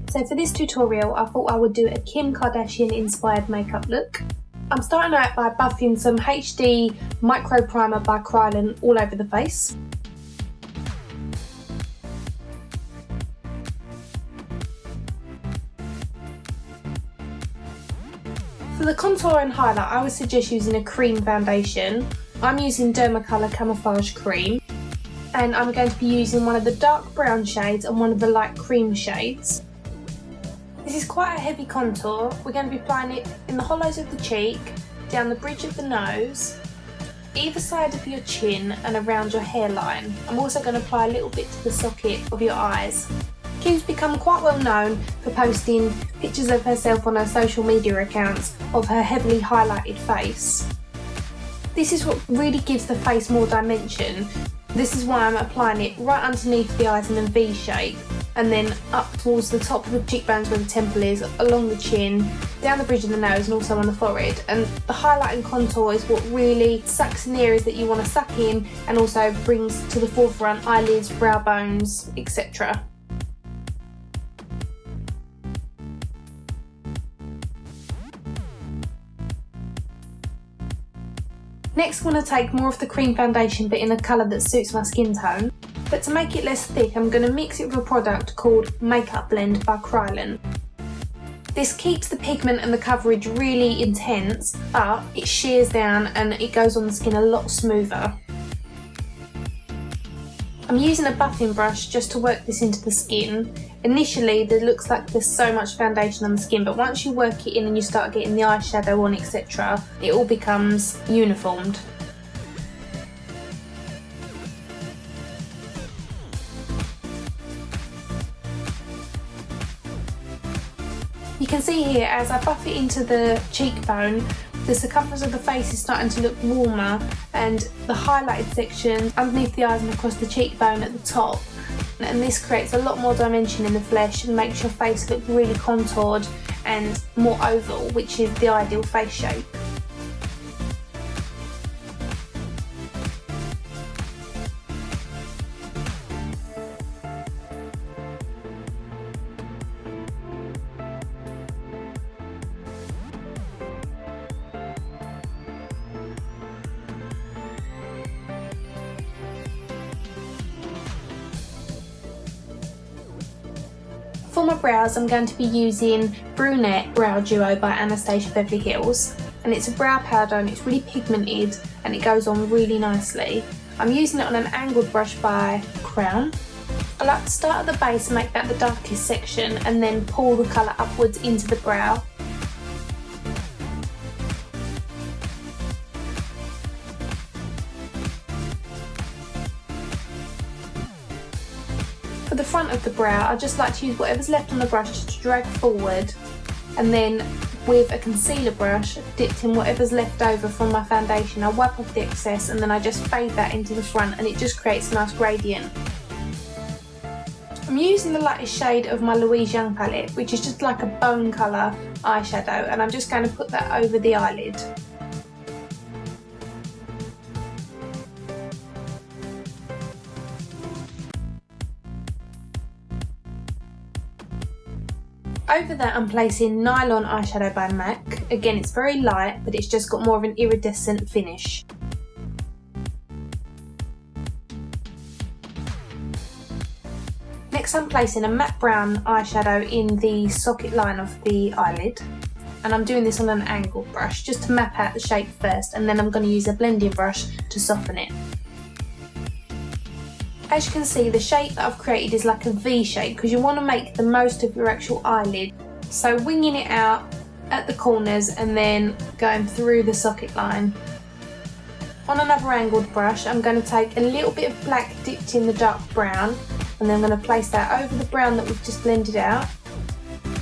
So for this tutorial, I thought I would do a Kim Kardashian inspired makeup look. I'm starting out by buffing some HD micro primer by Eyeliner all over the face. For the contour and highlight, I would suggest using a cream foundation. I'm using Dermacolor Camouflage Cream, and I'm going to be using one of the dark brown shades and one of the light cream shades. This is quite a heavy contour. We're going to be applying it in the hollows of the cheek, down the bridge of the nose, either side of your chin and around your hairline. I'm also going to apply a little bit to the socket of your eyes. Kim's become quite well known for posting pictures of herself on her social media accounts of her heavily highlighted face. This is what really gives the face more dimension. This is why I'm applying it right underneath the eyes in a V shape, and then up towards the top of the cheekbones where the temple is, along the chin, down the bridge of the nose and also on the forehead. And the highlight and contour is what really sucks in the areas that you want to suck in and also brings to the forefront eyelids, brow bones, etc. Next, I'm going to take more of the cream foundation but in a colour that suits my skin tone. But to make it less thick, I'm going to mix it with a product called MakeUp Blend by Eyeliner. This keeps the pigment and the coverage really intense, but it shears down and it goes on the skin a lot smoother. I'm using a buffing brush just to work this into the skin. Initially, it looks like there's so much foundation on the skin, but once you work it in and you start getting the eyeshadow on, etc., it all becomes uniformed. You can see here as I buff it into the cheekbone, the circumference of the face is starting to look warmer, and the highlighted section underneath the eyes and across the cheekbone at the top. And this creates a lot more dimension in the flesh and makes your face look really contoured and more oval, which is the ideal face shape. For my brows, I'm going to be using Brunette Brow Duo by Anastasia Beverly Hills, and it's a brow powder and it's really pigmented and it goes on really nicely. I'm using it on an angled brush by Crown. I like to start at the base and make that the darkest section and then pull the colour upwards into the brow. For the front of the brow, I just like to use whatever's left on the brush to drag forward, and then with a concealer brush dipped in whatever's left over from my foundation, I wipe off the excess and then I just fade that into the front and it just creates a nice gradient. I'm using the lightest shade of my Louise Young palette, which is just like a bone colour eyeshadow, and I'm just going to put that over the eyelid. Over that, I'm placing Nylon eyeshadow by MAC. Again, it's very light, but it's just got more of an iridescent finish. Next, I'm placing a matte brown eyeshadow in the socket line of the eyelid, and I'm doing this on an angled brush just to map out the shape first, and then I'm going to use a blending brush to soften it. As you can see, the shape that I've created is like a V shape because you want to make the most of your actual eyelid. So winging it out at the corners and then going through the socket line. On another angled brush, I'm going to take a little bit of black dipped in the dark brown, and then I'm going to place that over the brown that we've just blended out.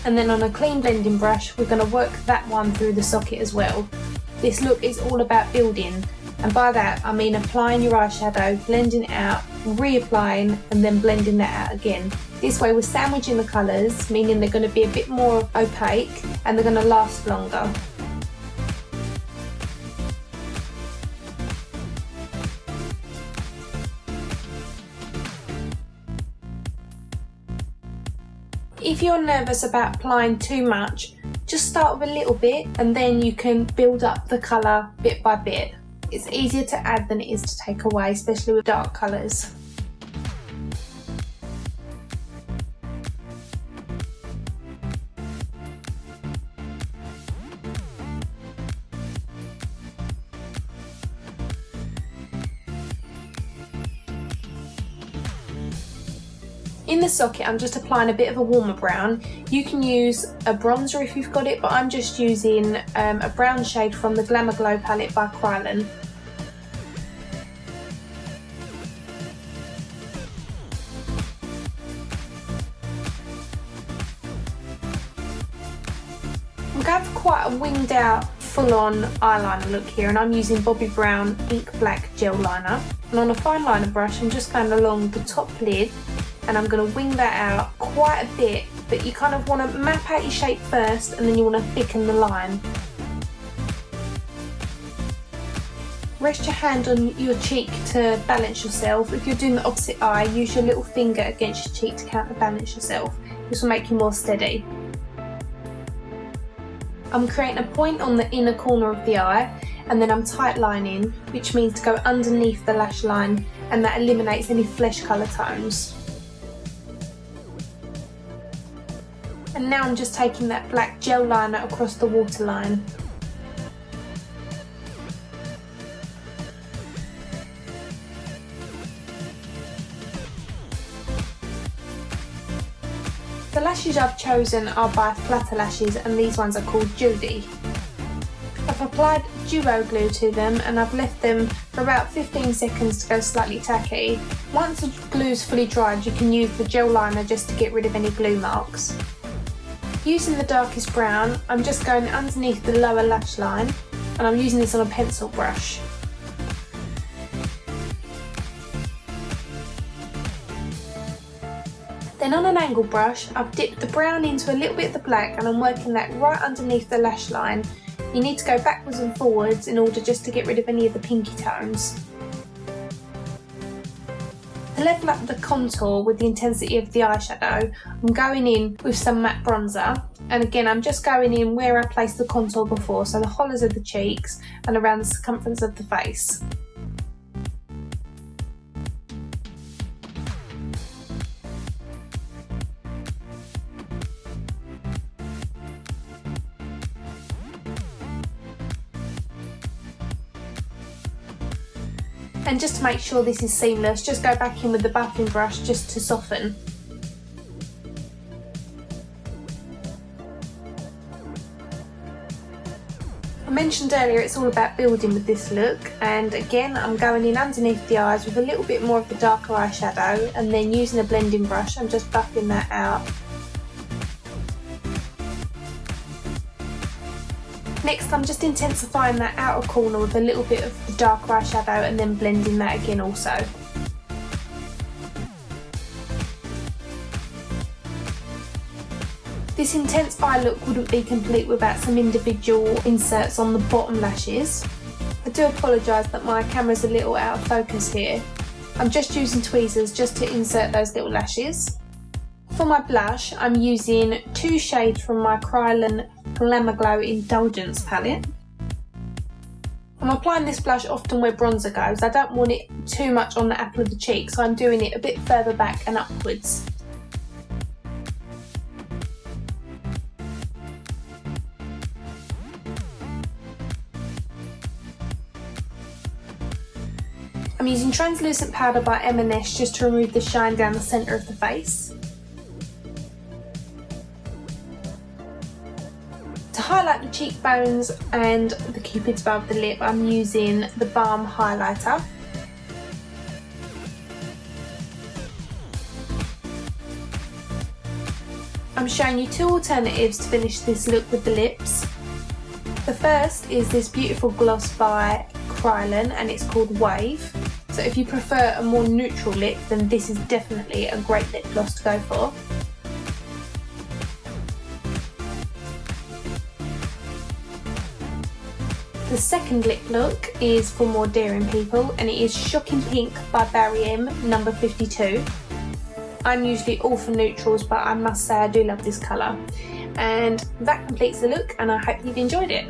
And then on a clean blending brush, we're going to work that one through the socket as well. This look is all about building. And by that, I mean applying your eyeshadow, blending it out, reapplying, and then blending that out again. This way we're sandwiching the colours, meaning they're going to be a bit more opaque and they're going to last longer. If you're nervous about applying too much, just start with a little bit and then you can build up the colour bit by bit. It's easier to add than it is to take away, especially with dark colours. In the socket, I'm just applying a bit of a warmer brown. You can use a bronzer if you've got it, but I'm just using a brown shade from the Glamour Glow palette by Eyeliner. I'm going for quite a winged out, full-on eyeliner look here, and I'm using Bobbi Brown Ink Black Gel Liner. And on a fine liner brush, I'm just going along the top lid, and I'm going to wing that out quite a bit, but you kind of want to map out your shape first and then you want to thicken the line. Rest your hand on your cheek to balance yourself. If you're doing the opposite eye, use your little finger against your cheek to counterbalance yourself. This will make you more steady. I'm creating a point on the inner corner of the eye, and then I'm tight lining, which means to go underneath the lash line, and that eliminates any flesh colour tones. And now I'm just taking that black gel liner across the waterline. The lashes I've chosen are by Flatter Lashes, and these ones are called Judy. I've applied duo glue to them and I've left them for about 15 seconds to go slightly tacky. Once the glue's fully dried, you can use the gel liner just to get rid of any glue marks. Using the darkest brown, I'm just going underneath the lower lash line, and I'm using this on a pencil brush. Then on an angle brush, I've dipped the brown into a little bit of the black, and I'm working that right underneath the lash line. You need to go backwards and forwards in order just to get rid of any of the pinky tones. To level up the contour with the intensity of the eyeshadow, I'm going in with some matte bronzer, and again I'm just going in where I placed the contour before, so the hollows of the cheeks and around the circumference of the face. And just to make sure this is seamless, just go back in with the buffing brush just to soften. I mentioned earlier it's all about building with this look, and again I'm going in underneath the eyes with a little bit more of the darker eyeshadow, and then using a blending brush I'm just buffing that out. Next I'm just intensifying that outer corner with a little bit of the dark eyeshadow and then blending that again also. This intense eye look wouldn't be complete without some individual inserts on the bottom lashes. I do apologise that my camera's a little out of focus here. I'm just using tweezers just to insert those little lashes. For my blush, I'm using two shades from my Eyeliner Glamour Glow Indulgence palette. I'm applying this blush often where bronzer goes. I don't want it too much on the apple of the cheek, so I'm doing it a bit further back and upwards. I'm using translucent powder by M&S just to remove the shine down the centre of the face. To highlight the cheekbones and the cupid's bow of the lip, I'm using the Balm highlighter. I'm showing you two alternatives to finish this look with the lips. The first is this beautiful gloss by Eyeliner, and it's called Wave. So if you prefer a more neutral lip, then this is definitely a great lip gloss to go for. The second lip look is for more daring people, and it is Shocking Pink by Barry M, number 52. I'm usually all for neutrals, but I must say I do love this colour. And that completes the look, and I hope you've enjoyed it.